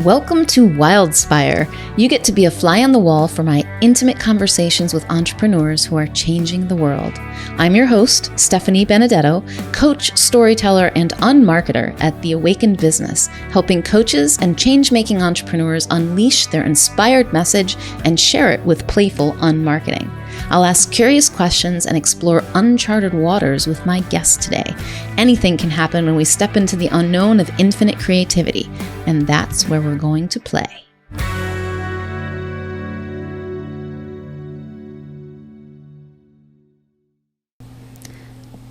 Welcome to Wildspire. You get to be a fly on the wall for my intimate conversations with entrepreneurs who are changing the world. I'm your host, Stephanie Benedetto, coach, storyteller, and unmarketer at The Awakened Business, helping coaches and change-making entrepreneurs unleash their inspired message and share it with playful unmarketing. I'll ask curious questions and explore uncharted waters with my guest today. Anything can happen when we step into the unknown of infinite creativity, and that's where we're going to play.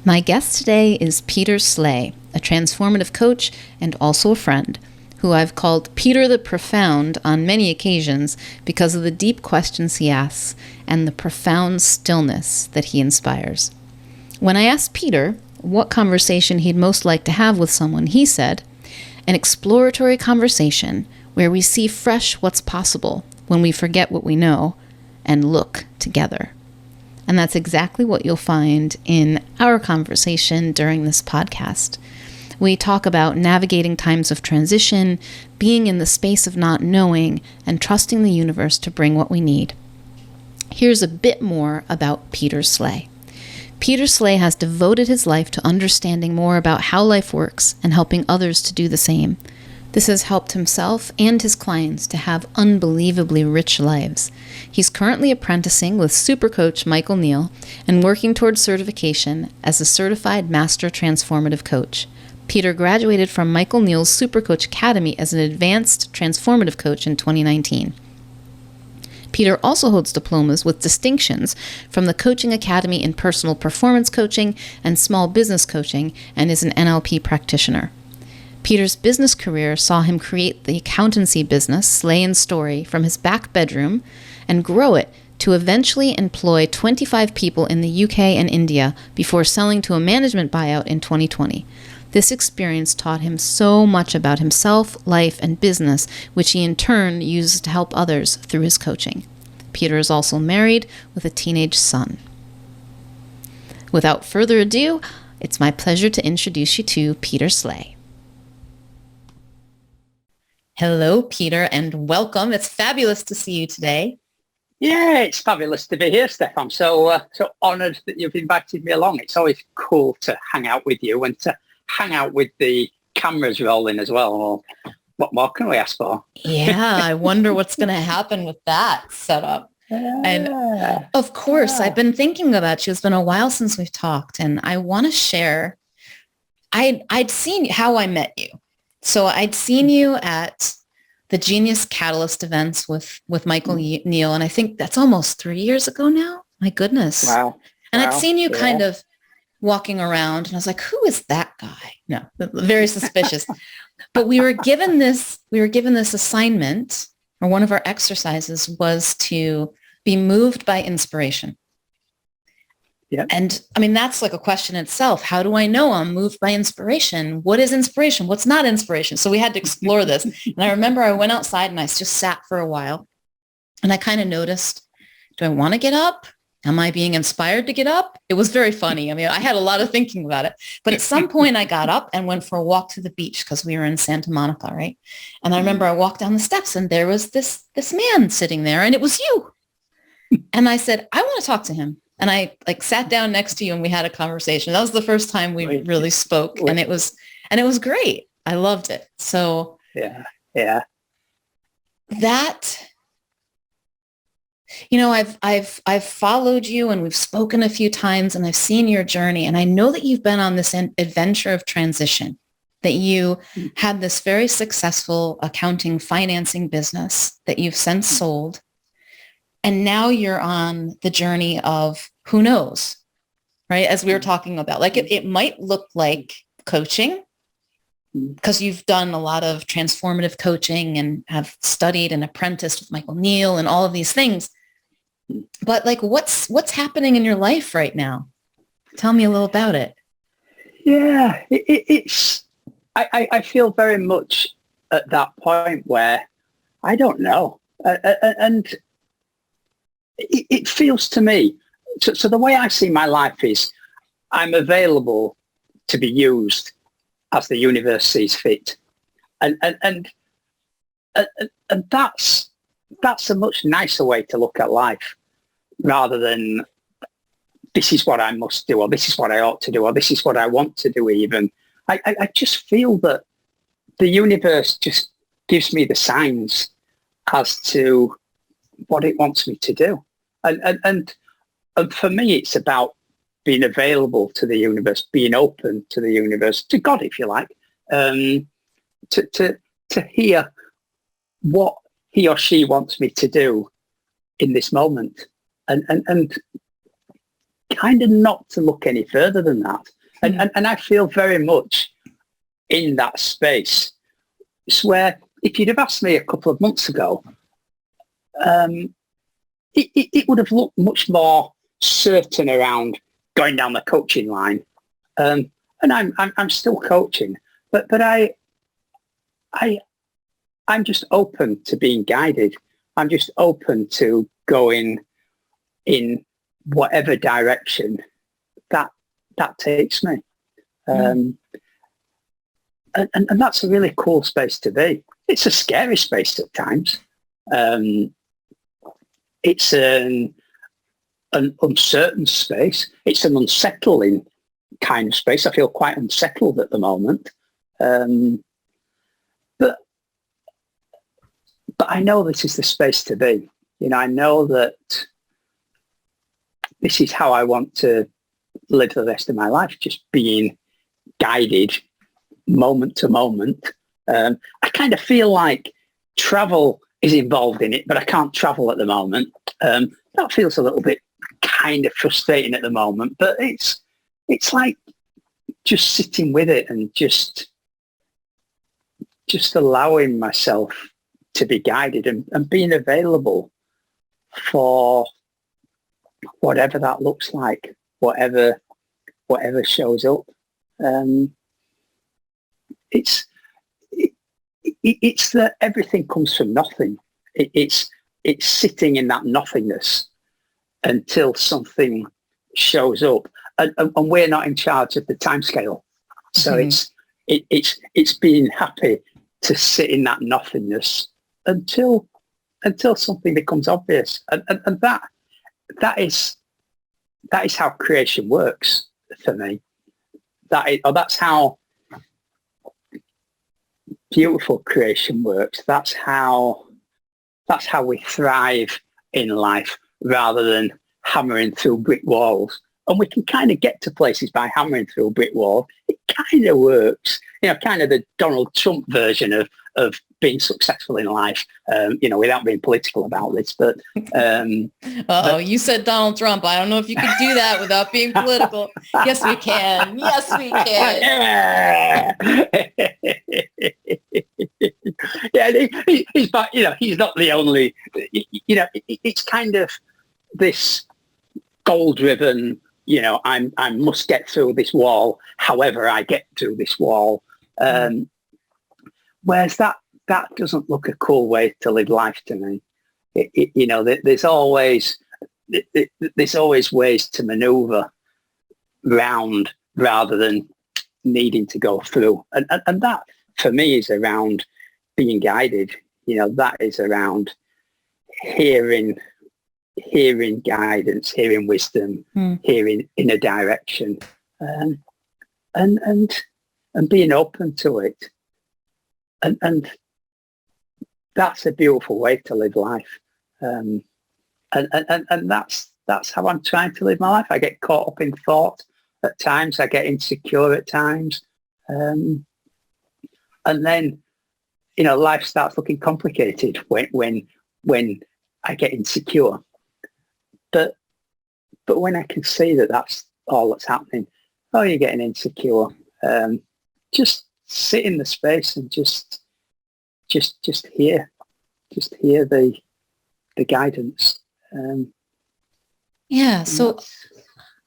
My guest today is Peter Sleigh, a transformative coach and also a friend, who I've called Peter the Profound on many occasions because of the deep questions he asks and the profound stillness that he inspires. When I asked Peter what conversation he'd most like to have with someone, he said, an exploratory conversation where we see fresh what's possible when we forget what we know and look together. And that's exactly what you'll find in our conversation during this podcast. We talk about navigating times of transition, being in the space of not knowing, and trusting the universe to bring what we need. Here's a bit more about Peter Sleigh. Peter Sleigh has devoted his life to understanding more about how life works and helping others to do the same. This has helped himself and his clients to have unbelievably rich lives. He's currently apprenticing with super coach Michael Neal and working towards certification as a certified master transformative coach. Peter graduated from Michael Neal's Super Coach Academy as an advanced transformative coach in 2019. Peter also holds diplomas with distinctions from the Coaching Academy in Personal Performance Coaching and Small Business Coaching and is an NLP practitioner. Peter's business career saw him create the accountancy business, Sleigh & Story, from his back bedroom and grow it to eventually employ 25 people in the UK and India before selling to a management buyout in 2020. This experience taught him so much about himself, life, and business, which he in turn uses to help others through his coaching. Peter is also married with a teenage son. Without further ado, it's my pleasure to introduce you to Peter Sleigh. Hello, Peter, and welcome. It's fabulous to see you today. Yeah, it's fabulous to be here, Steph. I'm so honoured that you've invited me along. It's always cool to hang out with you and to hang out with the cameras rolling as well. Well, what more can we ask for? Yeah, I wonder what's going to happen with that setup. And of course, I've been thinking about you. It's been a while since we've talked, and I want to share. I'd seen how I met you. So I'd seen you at the Genius Catalyst events with Michael Neal, and I think that's almost 3 years ago now. My goodness. Wow. And I'd seen you kind of walking around, and I was like, who is that guy? No, very suspicious. But we were given this assignment, or one of our exercises was to be moved by inspiration. Yeah. And I mean, that's like a question itself. How do I know I'm moved by inspiration? What is inspiration? What's not inspiration? So we had to explore this. And I remember I went outside and I just sat for a while, and I kind of noticed, do I want to get up? Am I being inspired to get up? It was very funny. I mean, I had a lot of thinking about it. But at some point I got up and went for a walk to the beach because we were in Santa Monica, right? And I remember I walked down the steps and there was this man sitting there, and it was you. And I said, I want to talk to him. And I sat down next to you and we had a conversation. That was the first time we really spoke. And it was great. I loved it. So yeah. That, you know, I've followed you and we've spoken a few times and I've seen your journey. And I know that you've been on this adventure of transition, that you had this very successful accounting financing business that you've since sold. And now you're on the journey of who knows, right? As we were talking about, like it might look like coaching because you've done a lot of transformative coaching and have studied and apprenticed with Michael Neal and all of these things. But like, what's happening in your life right now? Tell me a little about it. Yeah, I feel very much at that point where I don't know. And it feels to me, so the way I see my life is I'm available to be used as the universe sees fit. And and that's a much nicer way to look at life, rather than this is what I must do, or this is what I ought to do, or this is what I want to do. Even I just feel that the universe just gives me the signs as to what it wants me to do, and for me, it's about being available to the universe, being open to the universe, to God, if you like, to hear what he or she wants me to do in this moment, and kind of not to look any further than that. And I feel very much in that space. It's where, if you'd have asked me a couple of months ago, it would have looked much more certain around going down the coaching line. And I'm still coaching, but I'm just open to being guided. I'm just open to going in whatever direction that takes me. And that's a really cool space to be. It's a scary space at times. It's an uncertain space. It's an unsettling kind of space. I feel quite unsettled at the moment. But I know this is the space to be. I know that this is how I want to live the rest of my life, just being guided moment to moment. I kind of feel like travel is involved in it, but I can't travel at the moment. That feels a little bit kind of frustrating at the moment, but it's like just sitting with it and just allowing myself to be guided and being available for whatever that looks like, whatever shows up. It's that everything comes from nothing. It's sitting in that nothingness until something shows up, and we're not in charge of the timescale. So it's being happy to sit in that nothingness until something becomes obvious, and that is how creation works for me. That's how beautiful creation works. That's how we thrive in life, rather than hammering through brick walls. And we can kind of get to places by hammering through a brick wall. It kind of works, kind of the Donald Trump version of being successful in life, without being political about this. But you said Donald Trump. I don't know if you could do that without being political. Yes, we can. Yes, we can. Yeah, he's but he's not the only. It's kind of this goal-driven. I must get through this wall, however I get through this wall. Whereas that doesn't look a cool way to live life to me. There's always ways to maneuver round rather than needing to go through. And that for me is around being guided. That is around hearing guidance, hearing wisdom, hearing in a direction, and being open to it. And that's a beautiful way to live life. And that's how I'm trying to live my life. I get caught up in thought at times. I get insecure at times. And then, life starts looking complicated when I get insecure. But when I can see that that's all that's happening, you're getting insecure. Just sit in the space and just hear the guidance. So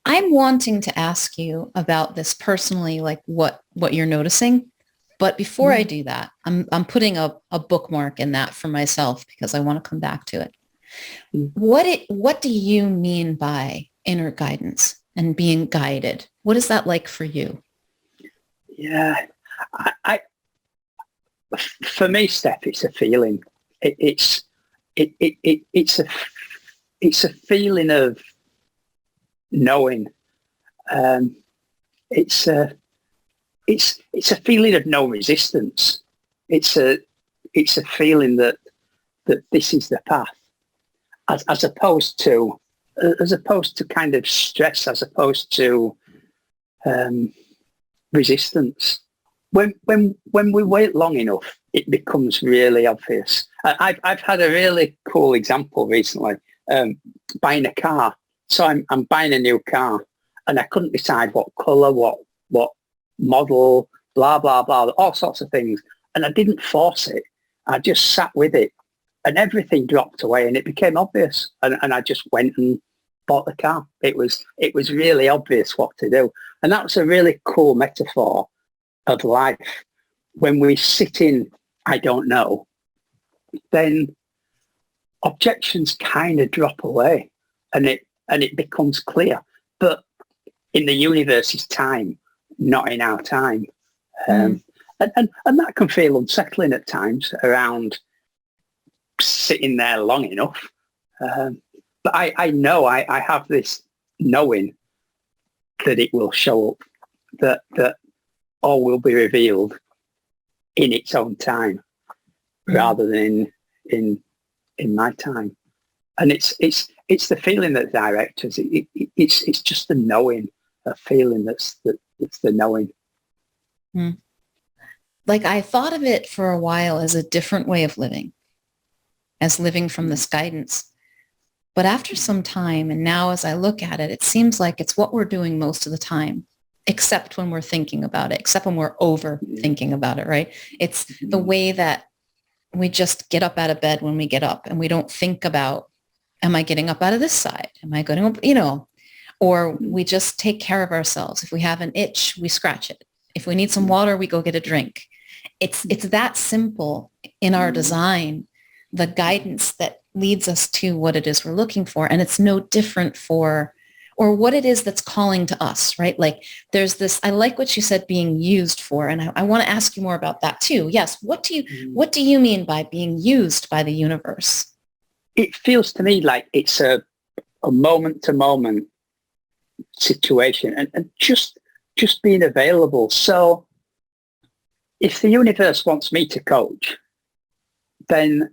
I'm wanting to ask you about this personally, like what you're noticing. But before I do that, I'm putting a bookmark in that for myself because I want to come back to it. What do you mean by inner guidance and being guided? What is that like for you? Yeah, for me, Steph, it's a feeling. It's a feeling of knowing. It's a feeling of no resistance. It's a feeling that this is the path, as opposed to kind of stress, as opposed to resistance. When we wait long enough, it becomes really obvious. I've had a really cool example recently. Buying a car. So I'm buying a new car, and I couldn't decide what colour, what model, blah blah blah, all sorts of things. And I didn't force it. I just sat with it, and everything dropped away, and it became obvious. And I just went and bought the car. It was really obvious what to do, and that was a really cool metaphor of life. When we sit in I don't know, then objections kind of drop away, and it becomes clear. But in the universe's time, not in our time. And that can feel unsettling at times, around sitting there long enough. But I know I have this knowing that it will show up, that all will be revealed in its own time, rather than in my time. And it's the feeling that directs us. It's just the knowing, a feeling that's the knowing. Like, I thought of it for a while as a different way of living, as living from this guidance. But after some time, and now as I look at it, it seems like it's what we're doing most of the time, except when we're thinking about it, except when we're overthinking about it, right? It's the way that we just get up out of bed when we get up, and we don't think about, am I getting up out of this side? Am I going to, or we just take care of ourselves. If we have an itch, we scratch it. If we need some water, we go get a drink. It's that simple in our design, the guidance that leads us to what it is we're looking for. And it's no different or what it is that's calling to us, right? Like, there's this, I like what you said, being used for, and I want to ask you more about that too. Yes. What do you mean by being used by the universe? It feels to me like it's a moment to moment situation, and just being available. So if the universe wants me to coach, then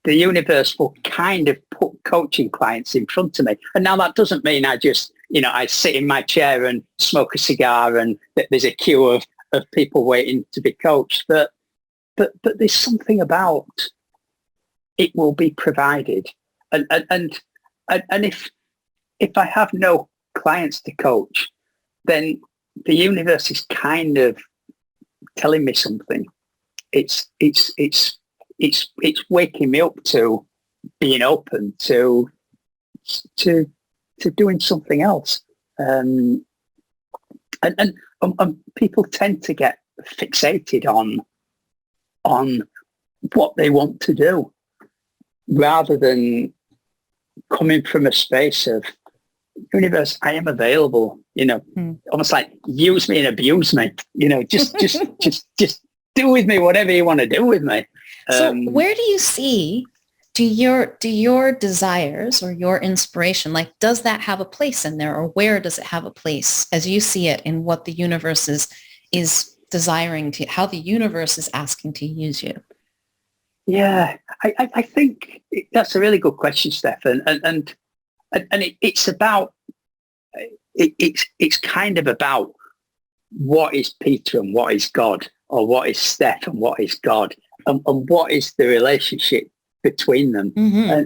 the universe will kind of put coaching clients in front of me. And now that doesn't mean I just, I sit in my chair and smoke a cigar and that there's a queue of people waiting to be coached. But there's something about it will be provided. And if I have no clients to coach, then the universe is kind of telling me something. It's waking me up to being open to doing something else. And people tend to get fixated on what they want to do, rather than coming from a space of, universe, I am available, almost like use me and abuse me, just do with me whatever you want to do with me. So where do you see, do your desires or your inspiration, like, does that have a place in there, or where does it have a place as you see it in what the universe is desiring to, how the universe is asking to use you? Yeah, I think that's a really good question, Steph. And it's about, it's kind of about what is Peter and what is God, or what is Steph and what is God, and what is the relationship between them.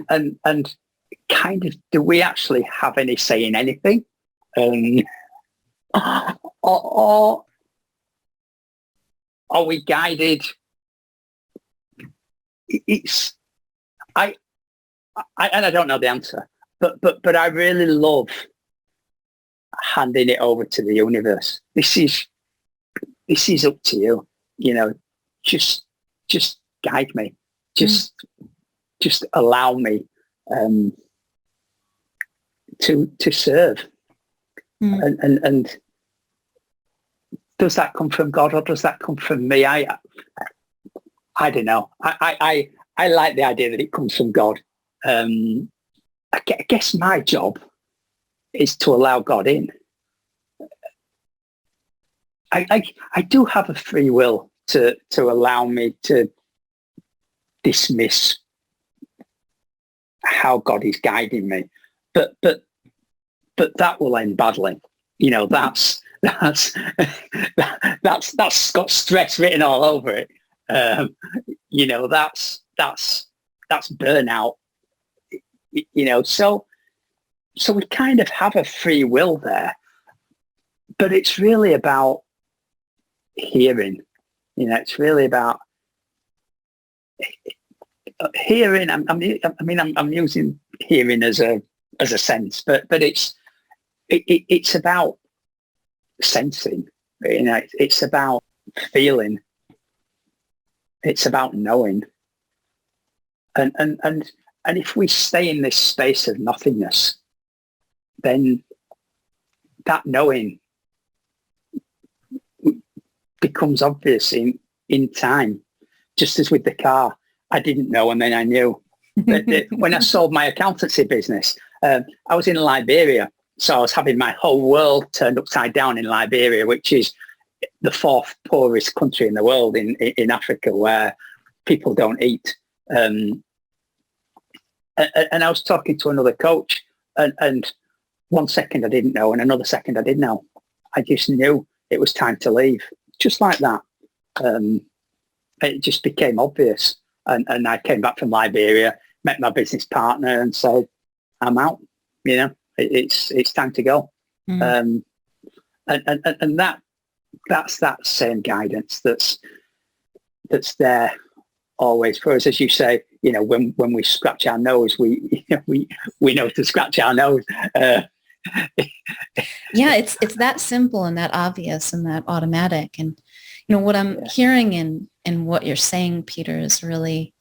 And kind of, do we actually have any say in anything? Or are we guided? I don't know the answer, but I really love handing it over to the universe. This is up to you. Just guide me. Just allow me to serve. And does that come from God, or does that come from me? I don't know. I I like the idea that it comes from God. I guess my job is to allow God in. I do have a free will to allow me to dismiss how God is guiding me, but that will end badly. That's got stress written all over it. That's burnout. So we kind of have a free will there, but it's really about hearing. It's really about hearing. I'm using hearing as a sense, but it's about sensing. It's about feeling. It's about knowing. And if we stay in this space of nothingness, then that knowing becomes obvious in time. Just as with the car, I didn't know, and then I knew. When I sold my accountancy business, I was in Liberia. So I was having my whole world turned upside down in Liberia, which is the fourth poorest country in the world in Africa, where people don't eat. And I was talking to another coach, and 1 second I didn't know, and another second I did know. I just knew it was time to leave, just like that. It just became obvious. And I came back from Liberia, met my business partner, and said, "I'm out. It's time to go." And that's that same guidance that's there always for us. As you say, when we scratch our nose, we know to scratch our nose. Yeah, it's that simple and that obvious and that automatic. And what I'm hearing in what you're saying, Peter, is really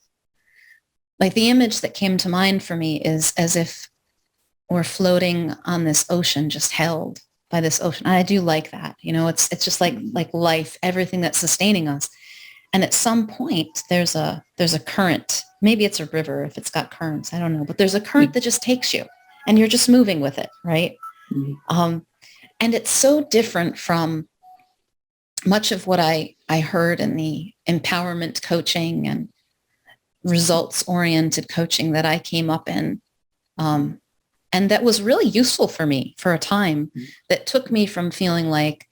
like the image that came to mind for me is as if we're floating on this ocean, just held by this ocean. I do like that. It's just like life, everything that's sustaining us. And at some point there's a current. Maybe it's a river if it's got currents. I don't know. But there's a current that just takes you and you're just moving with it, right? Mm-hmm. And it's so different from much of what I heard in the empowerment coaching and results-oriented coaching that I came up in. And that was really useful for me for a time, that took me from feeling like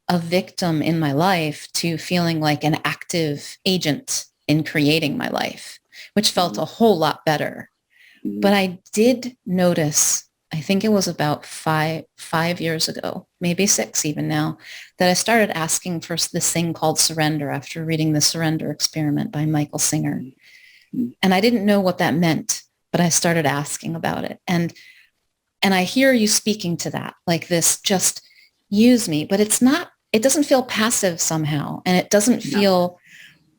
a victim in my life to feeling like an active agent in creating my life, which felt a whole lot better. But I did notice, I think it was about five years ago, maybe 6 even now, that I started asking for this thing called surrender after reading The Surrender Experiment by Michael Singer. And I didn't know what that meant, but I started asking about it. And I hear you speaking to that, like this, just use me, but it doesn't feel passive somehow. And it doesn't feel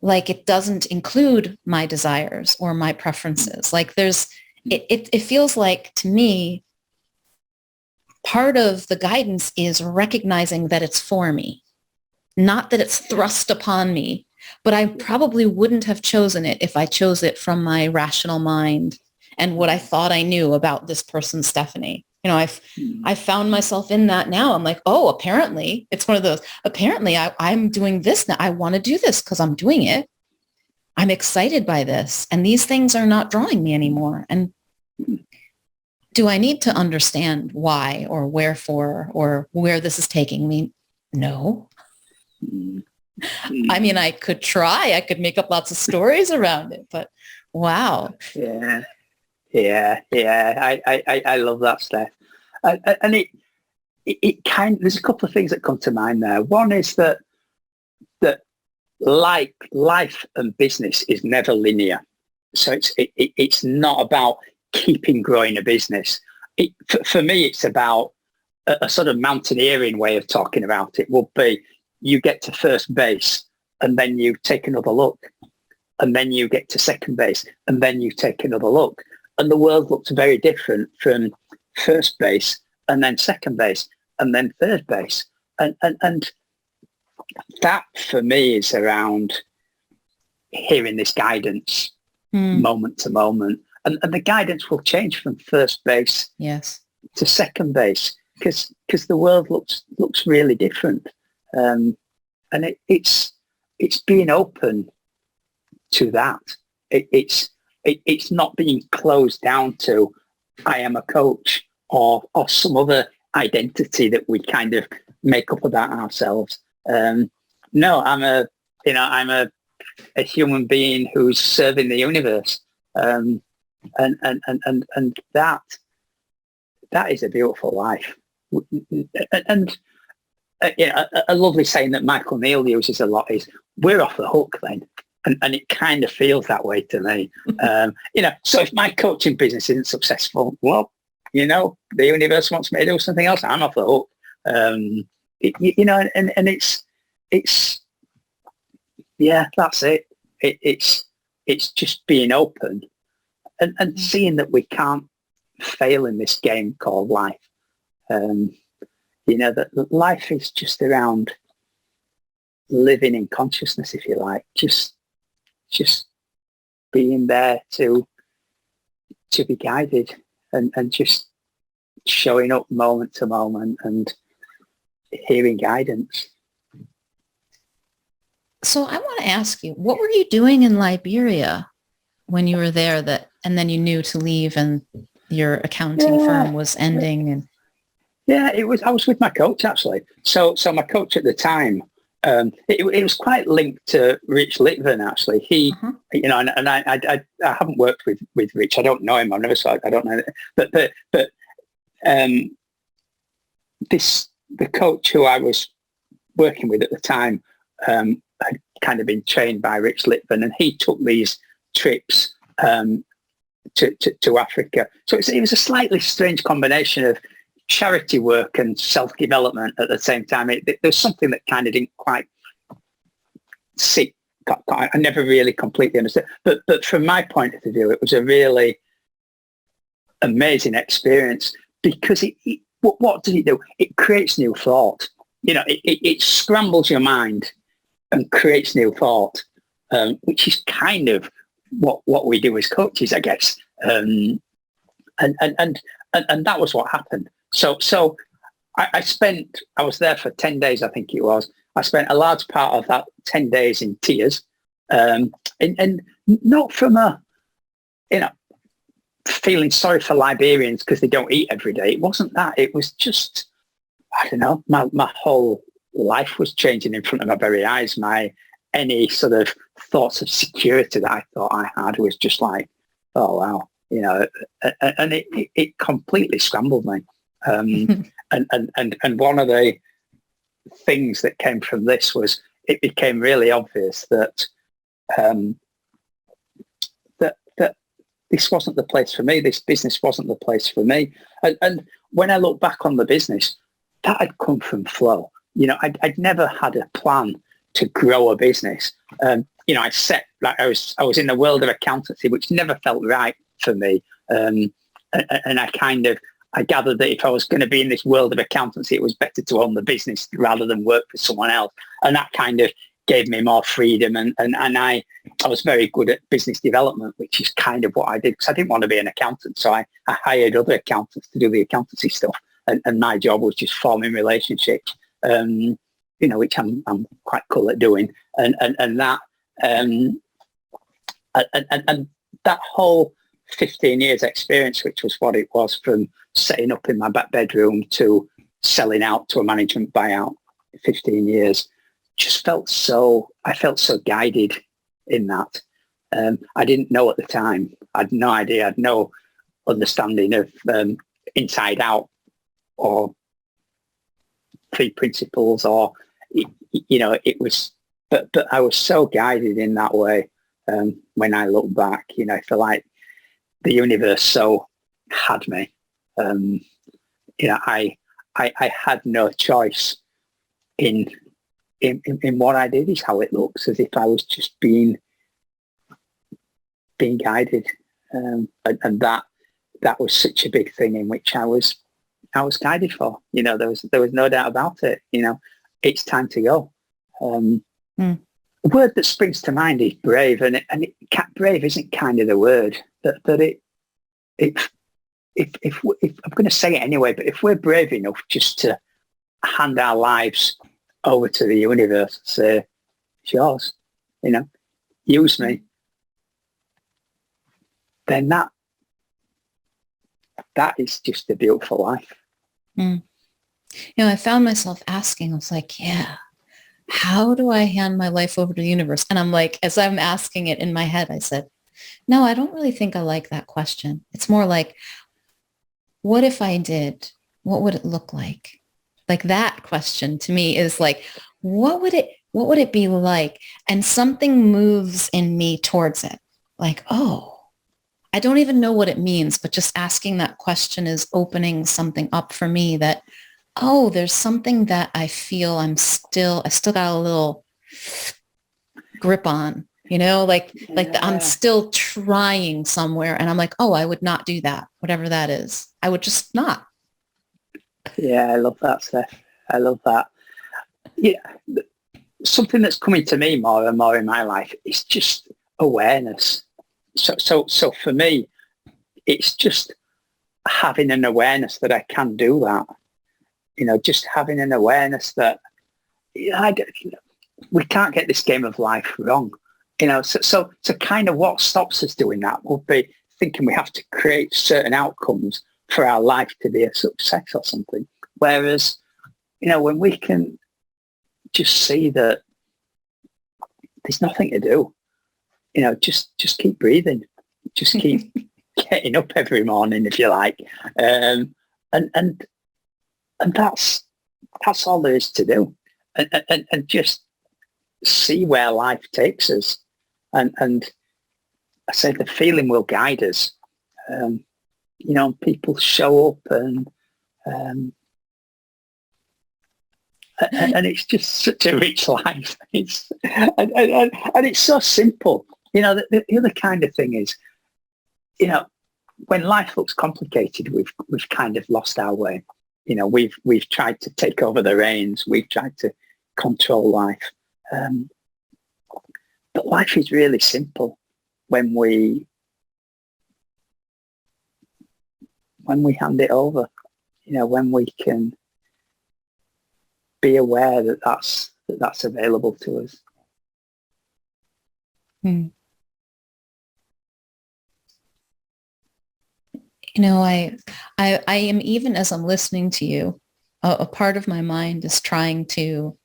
like it doesn't include my desires or my preferences. Like it feels like, to me, part of the guidance is recognizing that it's for me, not that it's thrust upon me, but I probably wouldn't have chosen it if I chose it from my rational mind and what I thought I knew about this person, Stephanie. I found myself in that now. I'm like, oh, apparently it's one of those, apparently I'm doing this now. I want to do this because I'm doing it. I'm excited by this. And these things are not drawing me anymore. And do I need to understand why or wherefore or where this is taking me? No. I mean, I could try. I could make up lots of stories around it, but wow. Yeah. I love that stuff. And it there's a couple of things that come to mind there. One is that like life and business is never linear. So it's not about keeping growing a business. For me, it's about a sort of mountaineering way of talking about it would be, you get to first base and then you take another look, and then you get to second base and then you take another look. And the world looks very different from first base and then second base and then third base. And that for me is around hearing this guidance moment to moment. And the guidance will change from first base to second base because the world looks really different. And it's being open to that. It's not being closed down to I am a coach or some other identity that we kind of make up about ourselves. No, I'm a human being who's serving the universe. And that is a beautiful life. And a lovely saying that Michael Neal uses a lot is, we're off the hook then. And it kind of feels that way to me. So if my coaching business isn't successful, well, the universe wants me to do something else. I'm off the hook. And it's that's it. It's just being open and seeing that we can't fail in this game called life. That life is just around living in consciousness, if you like, just being there to be guided and just showing up moment to moment and hearing guidance. So I want to ask you, what were you doing in Liberia when you were there and then you knew to leave and your accounting firm was ending? And I was with my coach actually. So my coach at the time, it was quite linked to Rich Litvin actually. He, and I haven't worked with Rich. I don't know him. I've never saw it. I don't know. But the coach who I was working with at the time had kind of been trained by Rich Litvin, and he took these trips to Africa. So it was a slightly strange combination of charity work and self-development at the same time. There's something that kind of didn't quite sit. I never really completely understood. But from my point of view, it was a really amazing experience because what does it do? It creates new thought. It scrambles your mind and creates new thought, which is kind of what we do as coaches, I guess. And that was what happened. So I was there for 10 days, I think it was. I spent a large part of that 10 days in tears, and not from feeling sorry for Liberians because they don't eat every day. It wasn't that. It was just, I don't know, my whole life was changing in front of my very eyes. Any sort of thoughts of security that I thought I had was just like, oh, wow, and it completely scrambled me. And one of the things that came from this was it became really obvious that that this wasn't the place for me. This business wasn't the place for me. And when I look back on the business, that had come from flow. I'd never had a plan to grow a business. I was in the world of accountancy, which never felt right for me. And I gathered that if I was going to be in this world of accountancy, it was better to own the business rather than work for someone else. And that kind of gave me more freedom. And I was very good at business development, which is kind of what I did because I didn't want to be an accountant. So I hired other accountants to do the accountancy stuff. And my job was just forming relationships, which I'm quite cool at doing. And that whole 15 years experience, which was what it was from setting up in my back bedroom to selling out to a management buyout, 15 years, I felt so guided in that. I didn't know at the time. I had no idea. I had no understanding of inside out or three principles or, it was, but I was so guided in that way. When I look back, I feel like the universe so had me. I had no choice in what I did. Is how it looks, as if I was just being guided, and that was such a big thing in which I was guided for. There was no doubt about it. It's time to go. The word that springs to mind is brave, and brave isn't kind of the word that if I'm going to say it anyway, but if we're brave enough just to hand our lives over to the universe, say, it's yours, use me, then that is just a beautiful life. Mm. I found myself asking, I was like, yeah, how do I hand my life over to the universe? And I'm like, as I'm asking it in my head, I said, no, I don't really think I like that question. It's more like, what if I did? What would it look like? Like that question to me is like, what would it be like? And something moves in me towards it. Like, oh, I don't even know what it means, but just asking that question is opening something up for me that, oh, there's something that I feel I still got a little grip on, I'm still trying somewhere. And I'm like, oh, I would not do that, whatever that is. I would just not. Yeah, I love that, Steph. I love that. Yeah, something that's coming to me more and more in my life is just awareness. So for me, it's just having an awareness that I can do that. Just having an awareness that we can't get this game of life wrong. So kind of what stops us doing that will be thinking we have to create certain outcomes for our life to be a success or something. Whereas, when we can just see that there's nothing to do, just keep breathing, just keep getting up every morning, if you like. And that's all there is to do. And just see where life takes us. And I say the feeling will guide us. People show up and it's just such a rich life. And it's so simple. The other kind of thing is, when life looks complicated, we've kind of lost our way. We've tried to take over the reins. We've tried to control life. But life is really simple when we hand it over. When we can be aware that that's available to us. I am, even as I'm listening to you, a part of my mind is trying to,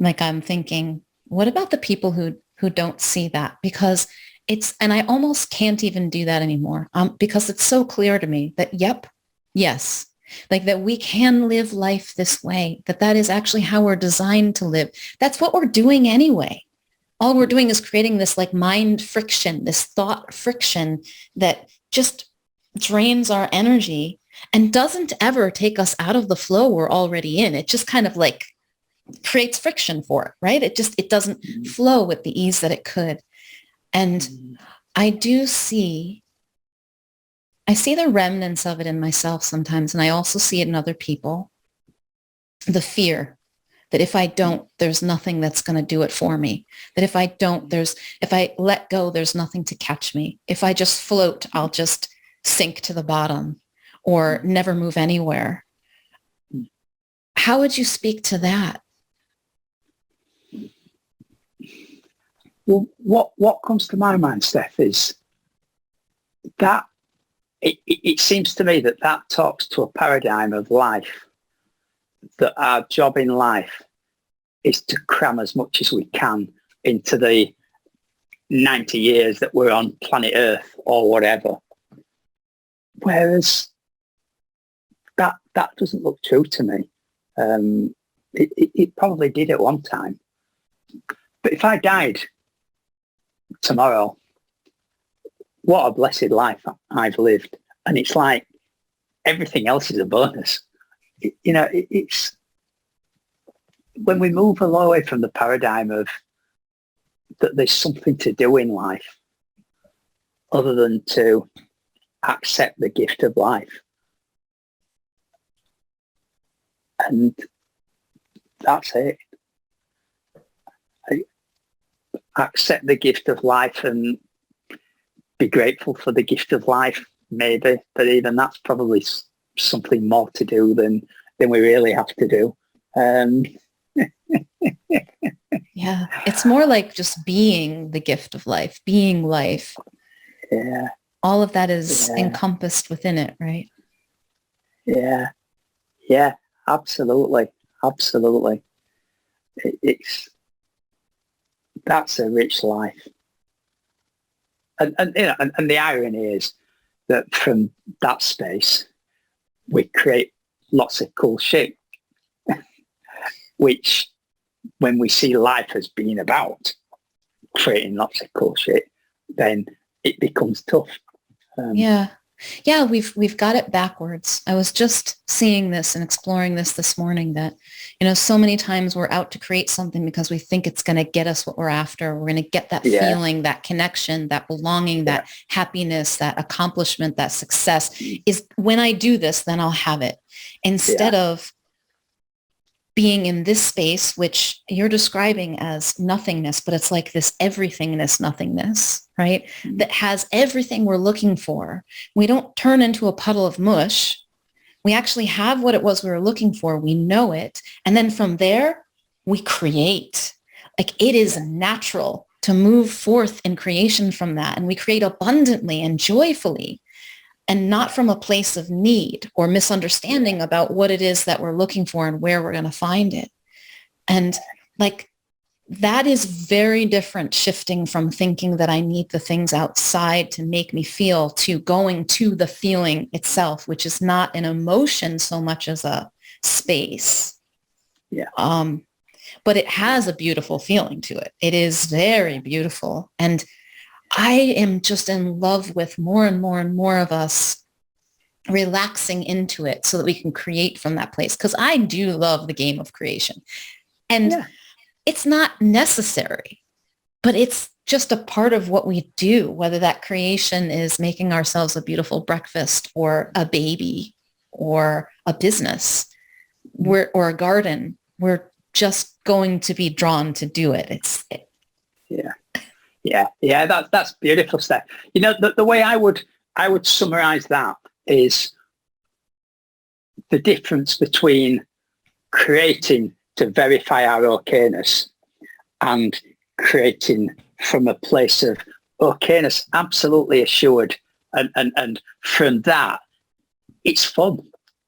I'm thinking, what about the people who don't see that? Because and I almost can't even do that anymore, because it's so clear to me that, yes, that we can live life this way, that is actually how we're designed to live. That's what we're doing anyway. All we're doing is creating this mind friction, this thought friction that just drains our energy and doesn't ever take us out of the flow we're already in. It just kind of creates friction for it, right? It doesn't flow with the ease that it could. And I see the remnants of it in myself sometimes. And I also see it in other people. The fear that if I don't, there's nothing that's going to do it for me. That if I let go, there's nothing to catch me. If I just float, I'll just sink to the bottom or never move anywhere. How would you speak to that? Well, what comes to my mind, Steph, is that it seems to me that talks to a paradigm of life, that our job in life is to cram as much as we can into the 90 years that we're on planet Earth or whatever. Whereas that doesn't look true to me. It probably did at one time. But if I died tomorrow, what a blessed life I've lived. And it's like everything else is a bonus. It's when we move away from the paradigm of that there's something to do in life other than to accept the gift of life. And that's it. accept the gift of life and be grateful for the gift of life, maybe. But even that's probably something more to do than we really have to do. Yeah, it's more like just being the gift of life, being life. Yeah. All of that is encompassed within it, right? Yeah. Yeah, absolutely. Absolutely. That's a rich life. And you know, and the irony is that from that space, we create lots of cool shit, which when we see life as being about creating lots of cool shit, then it becomes tough. Yeah, we've got it backwards. I was just seeing this and exploring this morning that, so many times we're out to create something because we think it's going to get us what we're after. We're going to get that feeling, that connection, that belonging, that happiness, that accomplishment, that success is when I do this, then I'll have it. Instead of being in this space, which you're describing as nothingness, but it's like this everythingness nothingness, right? Mm-hmm. That has everything we're looking for. We don't turn into a puddle of mush. We actually have what it was we were looking for. We know it. And then from there, we create. Like it is natural to move forth in creation from that. And we create abundantly and joyfully. And not from a place of need or misunderstanding about what it is that we're looking for and where we're going to find it. And like, that is very different, shifting from thinking that I need the things outside to make me feel to going to the feeling itself, which is not an emotion so much as a space. Yeah. But it has a beautiful feeling to it. It is very beautiful. And I am just in love with more and more and more of us relaxing into it so that we can create from that place. Because I do love the game of creation. And it's not necessary, but it's just a part of what we do, whether that creation is making ourselves a beautiful breakfast or a baby or a business or a garden. We're just going to be drawn to do it. Yeah, that's beautiful stuff. The way I would summarize that is the difference between creating to verify our okayness and creating from a place of okayness, absolutely assured. And from that, it's fun.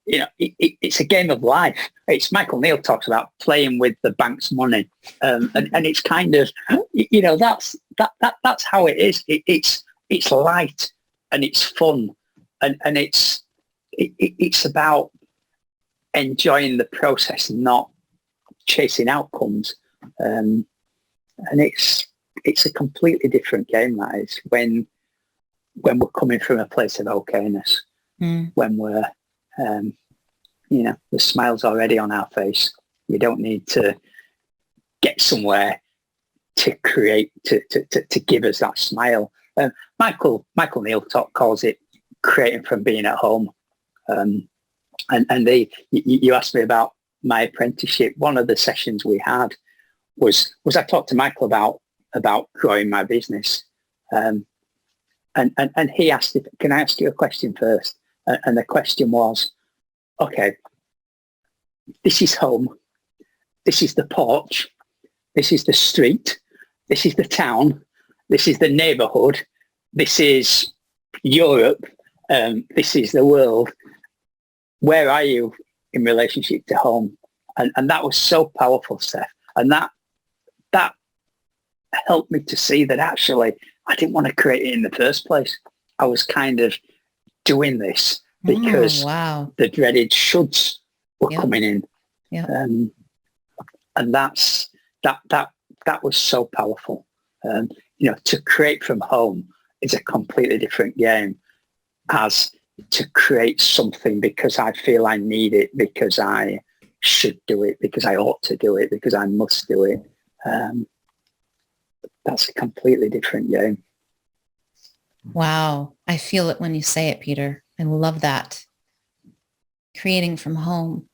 It's a game of life. It's Michael Neal talks about playing with the bank's money, and it's kind of, that's how it is. It's light and it's fun, and it's about enjoying the process, not chasing outcomes. And it's a completely different game, that is, when we're coming from a place of okayness, when we're the smile's already on our face. We don't need to get somewhere to create, to give us that smile. Michael Neal calls it creating from being at home. You asked me about my apprenticeship. One of the sessions we had was I talked to Michael about growing my business. And he asked, can I ask you a question first? And the question was, okay, this is home. This is the porch. This is the street. This is the town. This is the neighborhood. This is Europe. This is the world. Where are you in relationship to home? And that was so powerful, Steph. And that helped me to see that actually I didn't want to create it in the first place. I was kind of doing this because the dreaded shoulds were coming in. Yeah. And that was so powerful. To create from home is a completely different game as to create something because I feel I need it, because I should do it, because I ought to do it, because I must do it. That's a completely different game. Wow. I feel it when you say it, Peter. I love that. Creating from home.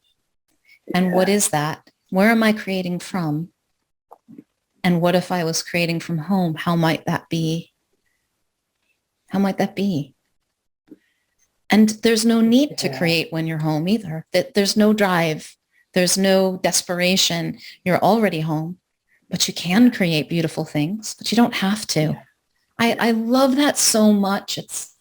And what is that? Where am I creating from? And what if I was creating from home? How might that be? How might that be? And there's no need to create when you're home either. That there's no drive. There's no desperation. You're already home, but you can create beautiful things, but you don't have to. I love that so much. It's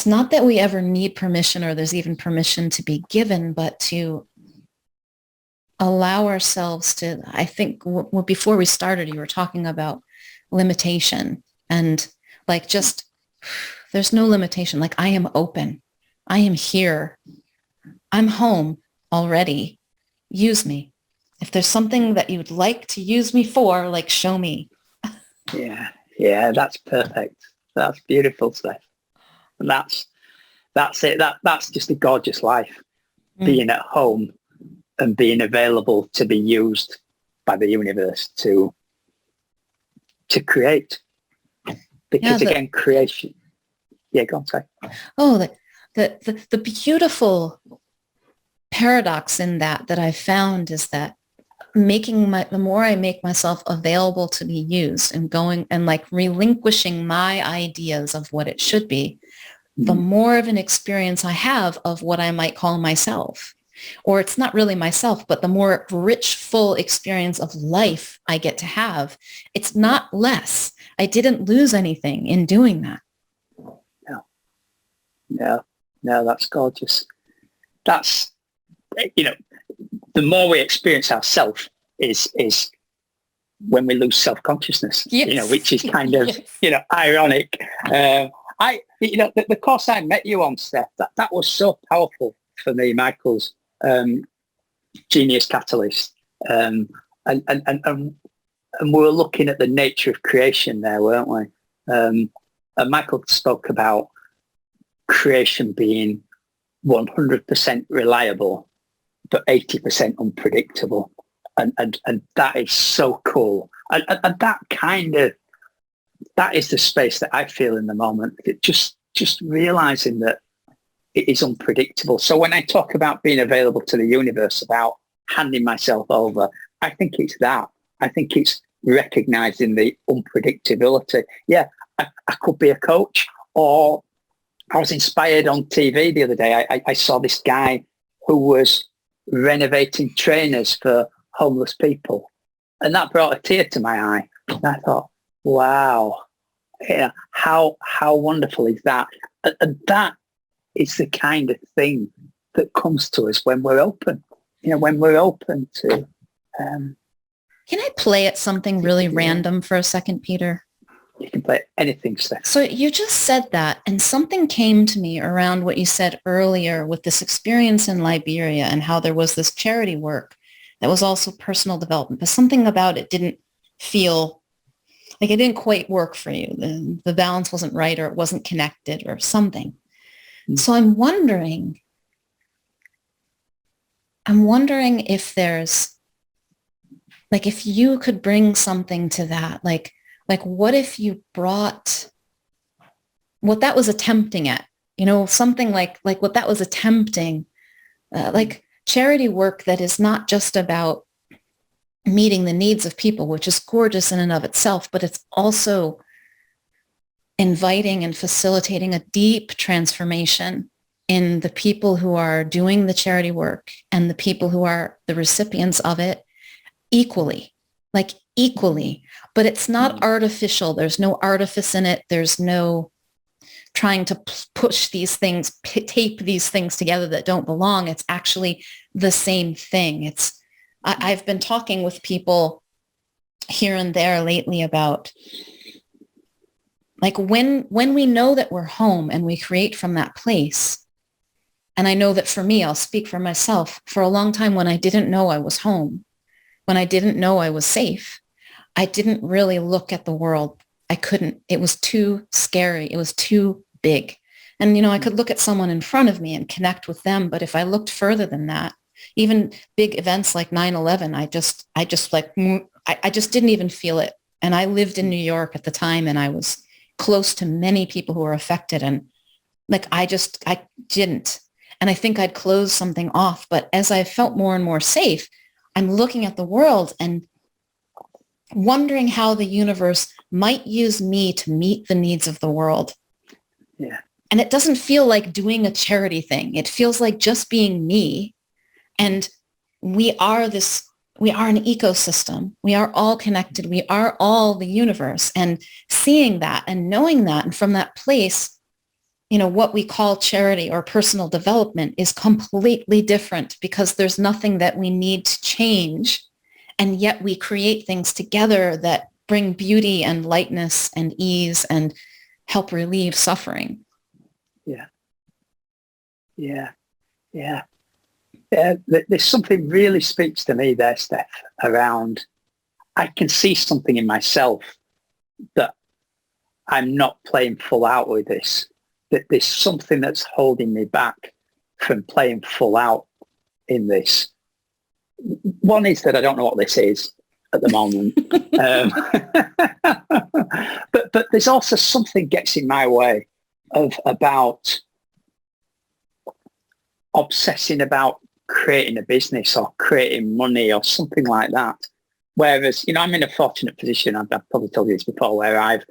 not that we ever need permission or there's even permission to be given, but to allow ourselves to, I think before we started, you were talking about limitation and like just, there's no limitation. Like I am open. I am here. I'm home already. Use me. If there's something that you'd like to use me for, like show me. Yeah, that's perfect. That's beautiful stuff. And that's it. That's just a gorgeous life. Being at home and being available to be used by the universe to create. Because again, creation. Yeah, go on, sorry. Oh, the beautiful paradox in that I found is that the more I make myself available to be used and going and like relinquishing my ideas of what it should be, the more of an experience I have of what I might call myself. Or it's not really myself, but the more rich, full experience of life I get to have. It's not less. I didn't lose anything in doing that. No, that's gorgeous. That's, the more we experience ourselves is when we lose self-consciousnness, which is kind of, ironic. The course I met you on, Steph, that was so powerful for me, Michael's Genius Catalyst. And we were looking at the nature of creation there, weren't we? And Michael spoke about creation being 100% reliable, but 80% unpredictable. And that is so cool. And that is the space that I feel in the moment. Just realizing that it is unpredictable. So when I talk about being available to the universe, about handing myself over, I think it's that. I think it's recognizing the unpredictability. Yeah, I could be a coach, or I was inspired on TV the other day. I saw this guy who was renovating trainers for homeless people. And that brought a tear to my eye. And I thought, wow, how wonderful is that? And that is the kind of thing that comes to us when we're open. When we're open to... Can I play at something really random for a second, Peter? You can play anything, Steph. So you just said that, and something came to me around what you said earlier with this experience in Liberia and how there was this charity work that was also personal development, but something about it didn't feel like it didn't quite work for you. The balance wasn't right, or it wasn't connected or something. So I'm wondering if there's, like, if you could bring something to that, like what if you brought what that was attempting at, something like what that was attempting, like charity work that is not just about meeting the needs of people, which is gorgeous in and of itself, but it's also inviting and facilitating a deep transformation in the people who are doing the charity work and the people who are the recipients of it equally. But it's not artificial. There's no artifice in it. There's no trying to push these things, tape these things together that don't belong. It's actually the same thing. I've been talking with people here and there lately about, like, when we know that we're home and we create from that place. And I know that for me, I'll speak for myself, for a long time when I didn't know I was home, when I didn't know I was safe, I didn't really look at the world. I couldn't. It was too scary. It was too big. And, I could look at someone in front of me and connect with them. But if I looked further than that, even big events like 9/11, I just didn't even feel it. And I lived in New York at the time, and I was close to many people who were affected. And I didn't. And I think I'd closed something off. But as I felt more and more safe, I'm looking at the world, and wondering how the universe might use me to meet the needs of the world. Yeah. And it doesn't feel like doing a charity thing. It feels like just being me. And we are an ecosystem. We are all connected. We are all the universe. And seeing that and knowing that, and from that place, what we call charity or personal development is completely different, because there's nothing that we need to change. And yet we create things together that bring beauty and lightness and ease and help relieve suffering. Yeah. Yeah. Yeah. Yeah. There's something really speaks to me there, Steph, around I can see something in myself that I'm not playing full out with this, that there's something that's holding me back from playing full out in this. One is that I don't know what this is at the moment. But there's also something gets in my way about obsessing about creating a business or creating money or something like that. Whereas, I'm in a fortunate position. I've probably told you this before, where I've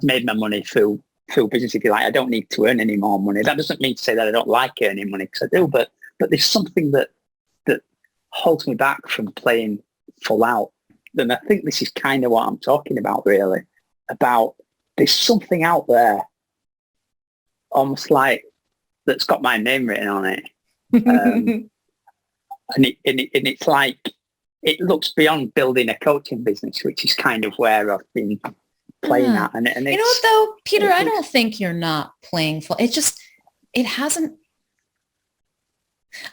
made my money through business, if you like. I don't need to earn any more money. That doesn't mean to say that I don't like earning money, because I do, but there's something that holds me back from playing full out. And I think this is kind of what I'm talking about, really, about there's something out there, almost like that's got my name written on it. And it's like, it looks beyond building a coaching business, which is kind of where I've been playing at. And you know what though, Peter, I don't think you're not playing full. It hasn't.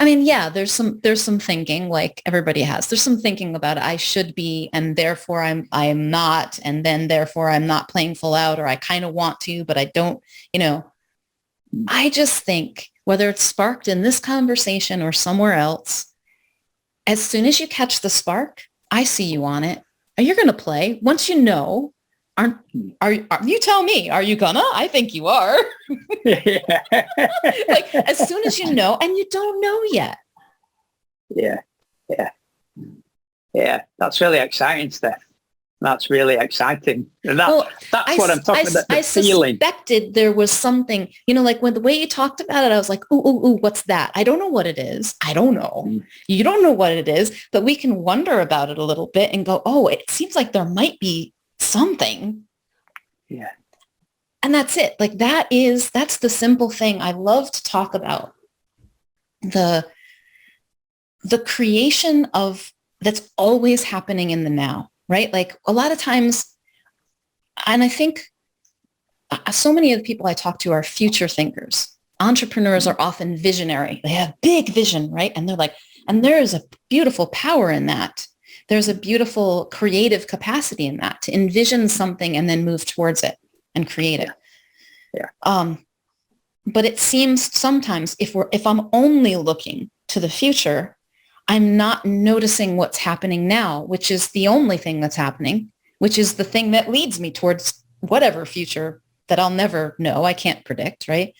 I mean, yeah, there's some thinking, like everybody has. There's some thinking about I should be, and therefore I am not, and then therefore I'm not playing full out, or I kind of want to, but I don't, I just think whether it's sparked in this conversation or somewhere else, as soon as you catch the spark, I see you on it. You're going to play. Once you know, you tell me, are you gonna? I think you are. Yeah. Like as soon as you know, and you don't know yet. Yeah. Yeah. Yeah. That's really exciting, Steph. That's really exciting. That's what I'm talking about. The feeling. Suspected there was something, like when the way you talked about it, I was like, ooh, what's that? I don't know what it is. I don't know. You don't know what it is, but we can wonder about it a little bit and go, oh, it seems like there might be something. Yeah. And that's it. Like that's the simple thing. I love to talk about the creation of that's always happening in the now, right? Like a lot of times, and I think so many of the people I talk to are future thinkers. Entrepreneurs are often visionary. They have big vision, right? And they're like, and there is a beautiful power in that. There's a beautiful creative capacity in that, to envision something and then move towards it and create it. Yeah. But it seems sometimes if I'm only looking to the future, I'm not noticing what's happening now, which is the only thing that's happening, which is the thing that leads me towards whatever future that I'll never know. I can't predict, right?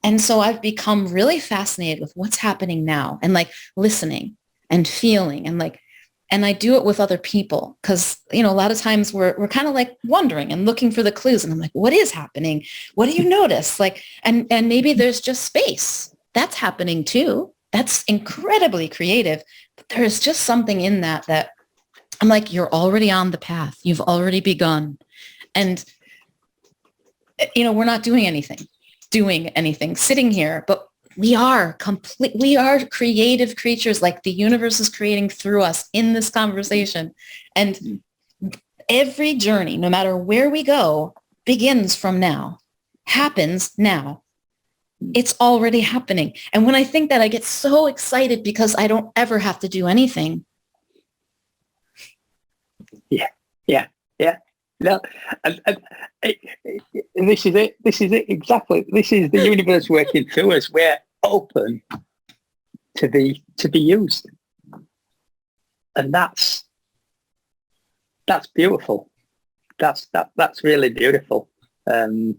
And so I've become really fascinated with what's happening now, and like listening and feeling, and I do it with other people because, a lot of times we're kind of like wondering and looking for the clues. And I'm like, what is happening? What do you notice? Like, and maybe there's just space. That's happening too. That's incredibly creative. But there's just something in that I'm like, you're already on the path. You've already begun. And, we're not doing anything, sitting here, but we are creative creatures. Like the universe is creating through us in this conversation. And every journey, no matter where we go, begins from now, happens now. It's already happening. And when I think that, I get so excited because I don't ever have to do anything. Yeah. No, and this is it. This is it exactly. This is the universe working through us. We're open to be used, and that's beautiful. That's really beautiful. And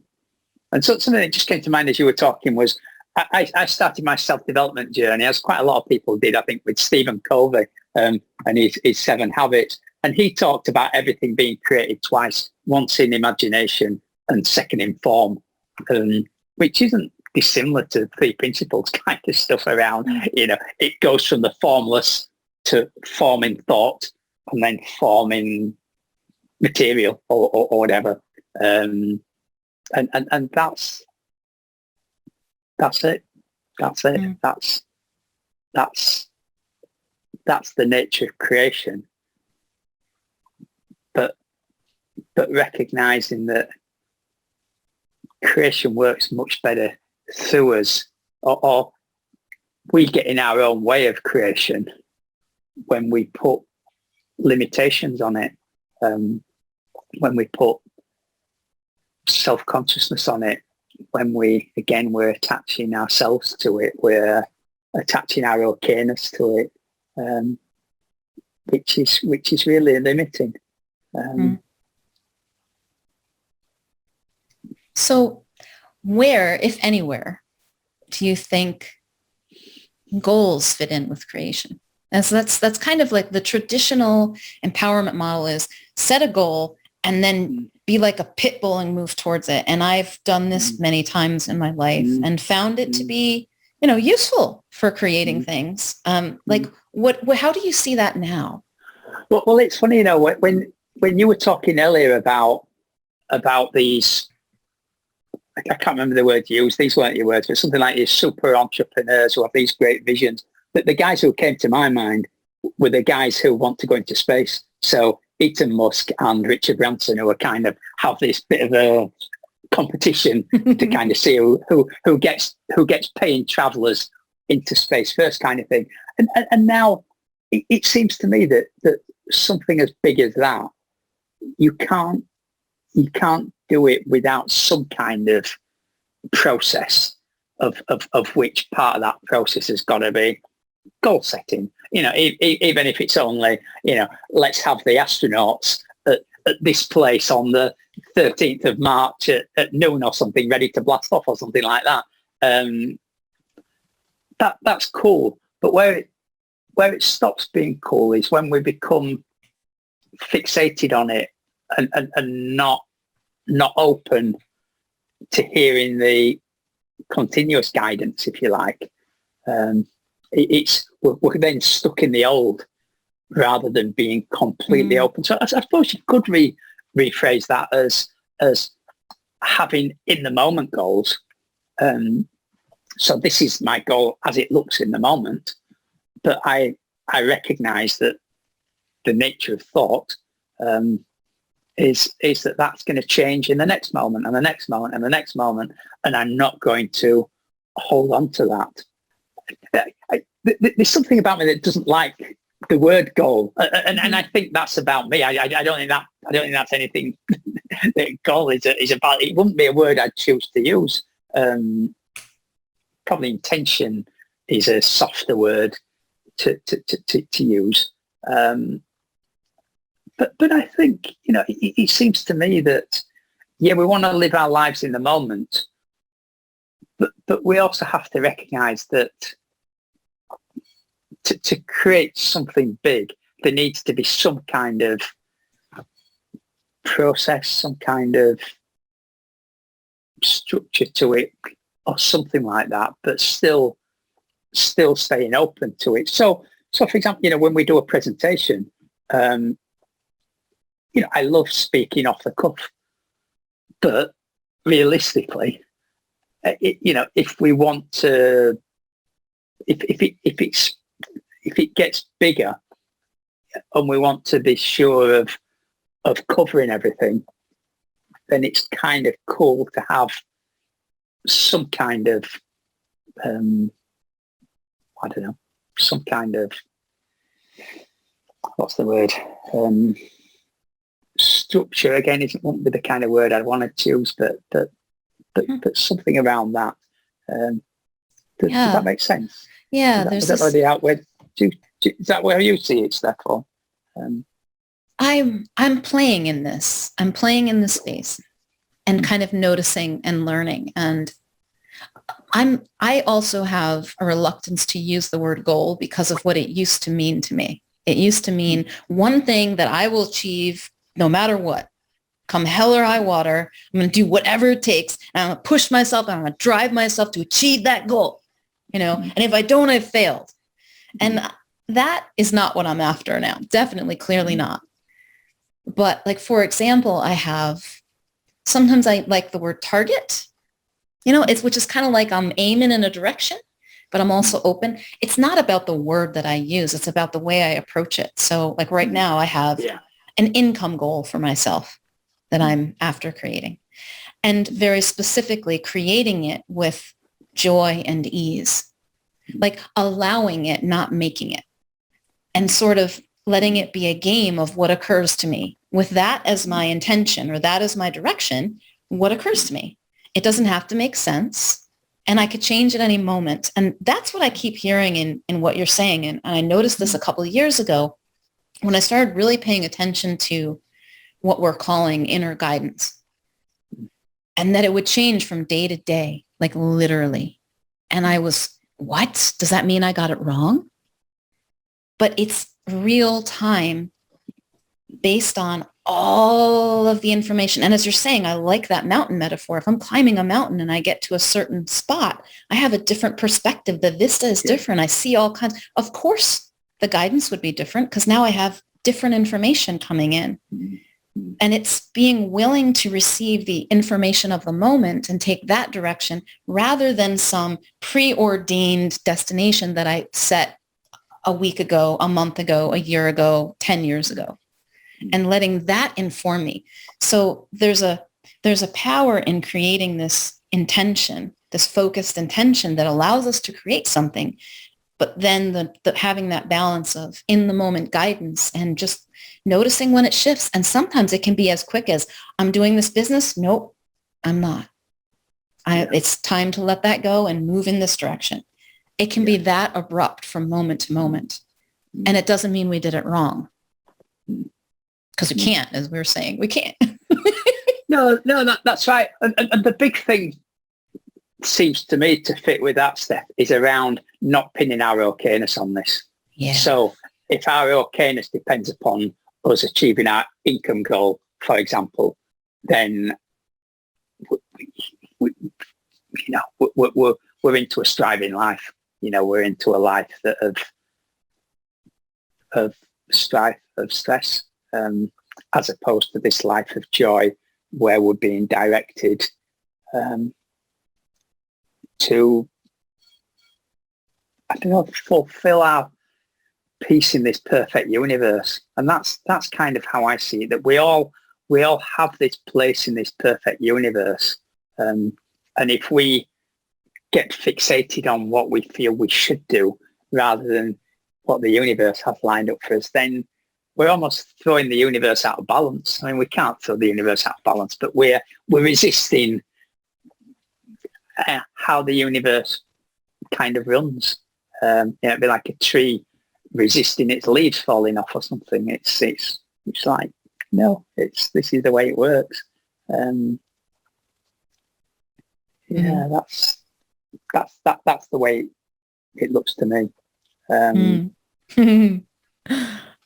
so something that just came to mind as you were talking was I started my self-development journey, as quite a lot of people did, I think, with Stephen Covey and his 7 habits. And he talked about everything being created twice, once in imagination and second in form, which isn't dissimilar to three principles kind of stuff around, it goes from the formless to forming thought and then forming material or whatever. And that's it. That's it. That's the nature of creation. But recognizing that creation works much better through us, or we get in our own way of creation when we put limitations on it, when we put self-consciousness on it, when we're attaching ourselves to it, we're attaching our okayness to it, which is really limiting. So where, if anywhere, do you think goals fit in with creation? And so that's kind of like the traditional empowerment model is set a goal and then be like a pit bull and move towards it. And I've done this many times in my life and found it to be, useful for creating things. Like how do you see that now? Well, it's funny, when you were talking earlier about these, I can't remember the word you used, these weren't your words, but something like these super entrepreneurs who have these great visions. But the guys who came to my mind were the guys who want to go into space. So Elon Musk and Richard Branson, who are kind of have this bit of a competition to kind of see who gets paying travelers into space first, kind of thing. And now it seems to me that something as big as that, you can't do it without some kind of process of which part of that process has got to be goal setting. Even if it's only, let's have the astronauts at this place on the 13th of March at noon or something, ready to blast off or something like that. That's cool. But where it stops being cool is when we become fixated on it and not open to hearing the continuous guidance, if you like. We're then stuck in the old rather than being completely open. So I suppose you could rephrase that as having in the moment goals. So this is my goal as it looks in the moment, but I recognize that the nature of thought is that that's going to change in the next moment and the next moment and the next moment, and I'm not going to hold on to that. There's something about me that doesn't like the word goal, and I think that's about me. I don't think that's anything that goal is about. It wouldn't be a word I'd choose to use. Probably intention is a softer word to use. But I think, it seems to me that, we want to live our lives in the moment, but we also have to recognize that to create something big, there needs to be some kind of process, some kind of structure to it or something like that, but still staying open to it. So for example, when we do a presentation, I love speaking off the cuff, but realistically, if we want to, if it gets bigger and we want to be sure of covering everything, then it's kind of cool to have some kind of, some kind of, what's the word? Structure again won't be the kind of word I'd want to choose, but something around that. Does that make sense? Yeah, is that the outward? Is that where you see it, Steph? I'm playing in this. I'm playing in this space and kind of noticing and learning. And I also have a reluctance to use the word goal because of what it used to mean to me. It used to mean one thing that I will achieve no matter what. Come hell or high water, I'm going to do whatever it takes. And I'm going to push myself and I'm going to drive myself to achieve that goal. And if I don't, I've failed. And that is not what I'm after now. Definitely, clearly not. But like, for example, sometimes I like the word target, which is kind of like I'm aiming in a direction, but I'm also open. It's not about the word that I use. It's about the way I approach it. So like right now I have an income goal for myself that I'm after creating, and very specifically creating it with joy and ease, like allowing it, not making it, and sort of letting it be a game of what occurs to me with that as my intention, or that as my direction, what occurs to me. It doesn't have to make sense, and I could change at any moment. And that's what I keep hearing in what you're saying. And I noticed this a couple of years ago when I started really paying attention to what we're calling inner guidance, and that it would change from day to day, like literally. And I was, what? Does that mean I got it wrong? But it's real time based on all of the information. And as you're saying, I like that mountain metaphor. If I'm climbing a mountain and I get to a certain spot, I have a different perspective. The vista is different. I see all kinds. Of course, the guidance would be different because now I have different information coming in. And it's being willing to receive the information of the moment and take that direction rather than some preordained destination that I set a week ago, a month ago, a year ago, 10 years ago, and letting that inform me. So there's a power in creating this intention, this focused intention that allows us to create something, but then the having that balance of in the moment guidance and just noticing when it shifts. And sometimes it can be as quick as, I'm doing this business. Nope, I'm not. It's time to let that go and move in this direction. It can be that abrupt from moment to moment. And it doesn't mean we did it wrong. Because we can't, as we were saying, we can't. No, that's right. And the big thing seems to me to fit with that, Steph, is around not pinning our okayness on this. Yeah. So if our okayness depends upon us achieving our income goal, for example, then we're into a striving life. We're into a life that of strife, of stress, as opposed to this life of joy where we're being directed to, fulfill our piece in this perfect universe. And that's kind of how I see it, that we all have this place in this perfect universe. And if we get fixated on what we feel we should do rather than what the universe has lined up for us, then we're almost throwing the universe out of balance. I mean, we can't throw the universe out of balance, but we're resisting how the universe kind of runs. It'd be like a tree resisting its leaves falling off or something. It's like, no, this is the way it works. That's the way it looks to me.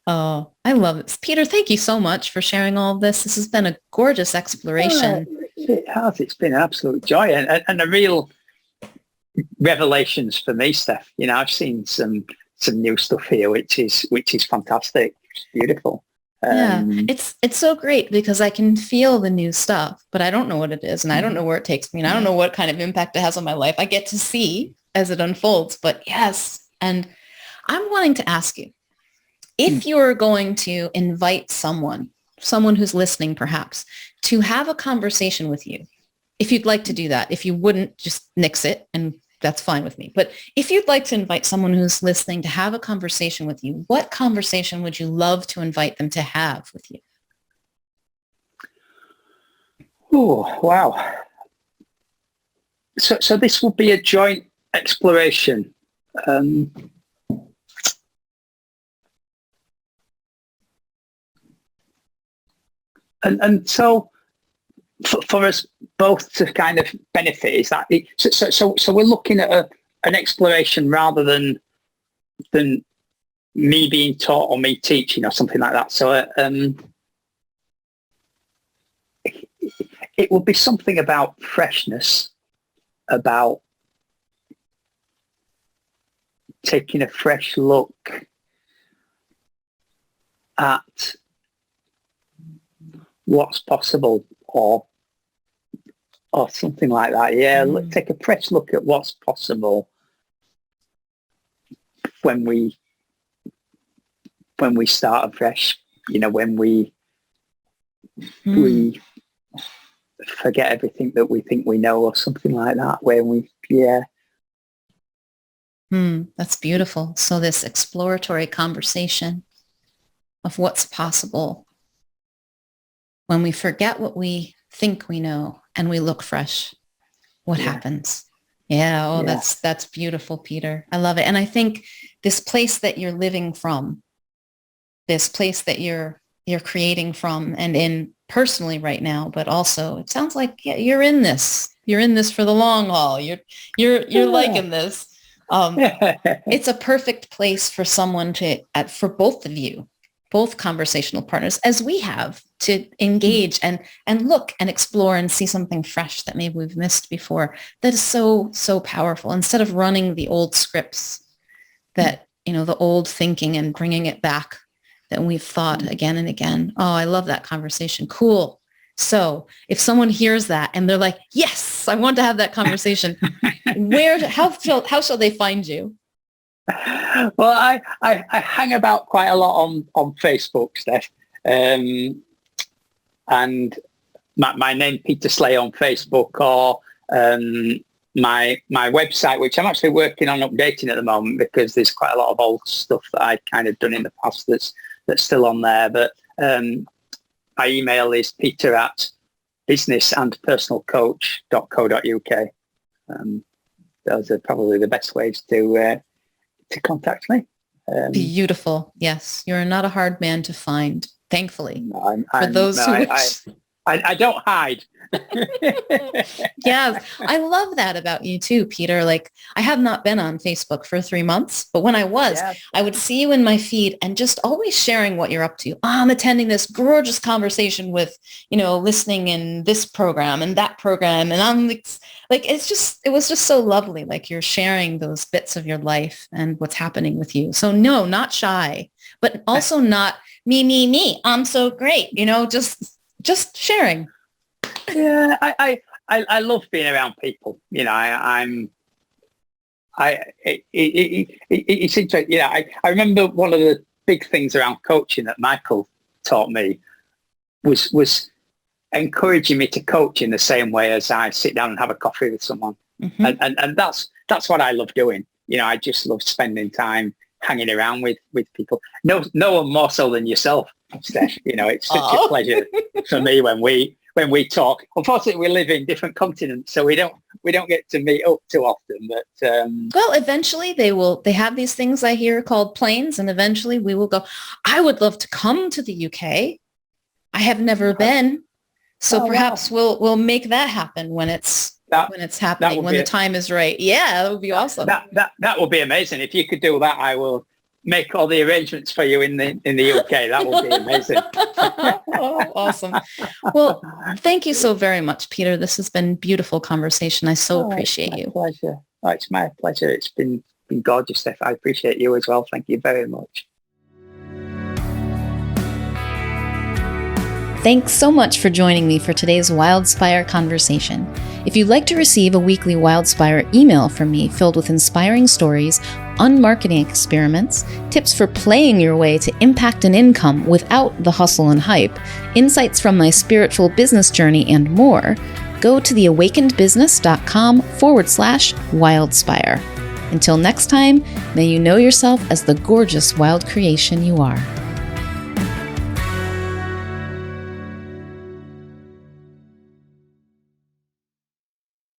Oh, I love it. Peter, thank you so much for sharing all of this. This has been a gorgeous exploration. It has. It's been an absolute joy and a real revelations for me, Steph. I've seen some new stuff here, which is fantastic. It's beautiful. It's so great because I can feel the new stuff, but I don't know what it is, and I don't know where it takes me, and I don't know what kind of impact it has on my life. I get to see as it unfolds, but yes. And I'm wanting to ask you, if you're going to invite someone who's listening perhaps, to have a conversation with you, if you'd like to do that, if you wouldn't, just nix it, and that's fine with me. But if you'd like to invite someone who's listening to have a conversation with you, what conversation would you love to invite them to have with you? Oh, wow. So this will be a joint exploration. And so for us both to kind of benefit, is that so we're looking at an exploration rather than me being taught or me teaching or something like that. So it will be something about freshness, about taking a fresh look at what's possible, or something like that. Yeah, take a fresh look at what's possible when we start afresh. When we forget everything that we think we know, or something like that. That's beautiful. So this exploratory conversation of what's possible when we forget what we think we know and we look fresh, what happens? Yeah. That's beautiful, Peter. I love it. And I think this place that you're living from, this place that you're creating from and in personally right now, but also it sounds like you're in this for the long haul. You're liking this. It's a perfect place for someone for both of you, both conversational partners, as we have, to engage and look and explore and see something fresh that maybe we've missed before. That is so, so powerful. Instead of running the old scripts that, the old thinking, and bringing it back that we've thought again and again. Oh, I love that conversation. Cool. So if someone hears that and they're like, yes, I want to have that conversation, how shall they find you? Well, I hang about quite a lot on Facebook, Steph. And my name, Peter Sleigh, on Facebook, or my website, which I'm actually working on updating at the moment, because there's quite a lot of old stuff that I'd kind of done in the past that's still on there. But my email is peter@businessandpersonalcoach.co.uk. Those are probably the best ways to contact me. Beautiful. Yes. You're not a hard man to find, thankfully. I don't hide. Yes. I love that about you too, Peter. Like, I have not been on Facebook for 3 months, but when I was, I would see you in my feed and just always sharing what you're up to. I'm attending this gorgeous conversation with, listening in this program and that program. And I'm like, it was just so lovely. Like, you're sharing those bits of your life and what's happening with you. So no, not shy, but also not me. I'm so great. Just sharing. Yeah, I love being around people. It's interesting. I remember one of the big things around coaching that Michael taught me was encouraging me to coach in the same way as I sit down and have a coffee with someone. Mm-hmm. And that's what I love doing. I just love spending time hanging around with people. No one more so than yourself, Steph. It's such a pleasure for me when we talk. Unfortunately, we live in different continents, so we don't get to meet up too often. But well, eventually they have these things I hear called planes, and eventually we will go. I would love to come to the UK. I have never been, so perhaps we'll make that happen when it's happening, when the time is right. Yeah, that would be awesome. That would be amazing. If you could do that, I will make all the arrangements for you in the UK. That would be amazing. Oh, awesome. Well, thank you so very much, Peter. This has been beautiful conversation. I so appreciate you. Pleasure. Oh, it's my pleasure. It's been gorgeous, Steph. I appreciate you as well. Thank you very much. Thanks so much for joining me for today's Wildspire conversation. If you'd like to receive a weekly Wildspire email from me filled with inspiring stories, unmarketing experiments, tips for playing your way to impact and income without the hustle and hype, insights from my spiritual business journey, and more, go to theawakenedbusiness.com/Wildspire. Until next time, may you know yourself as the gorgeous wild creation you are.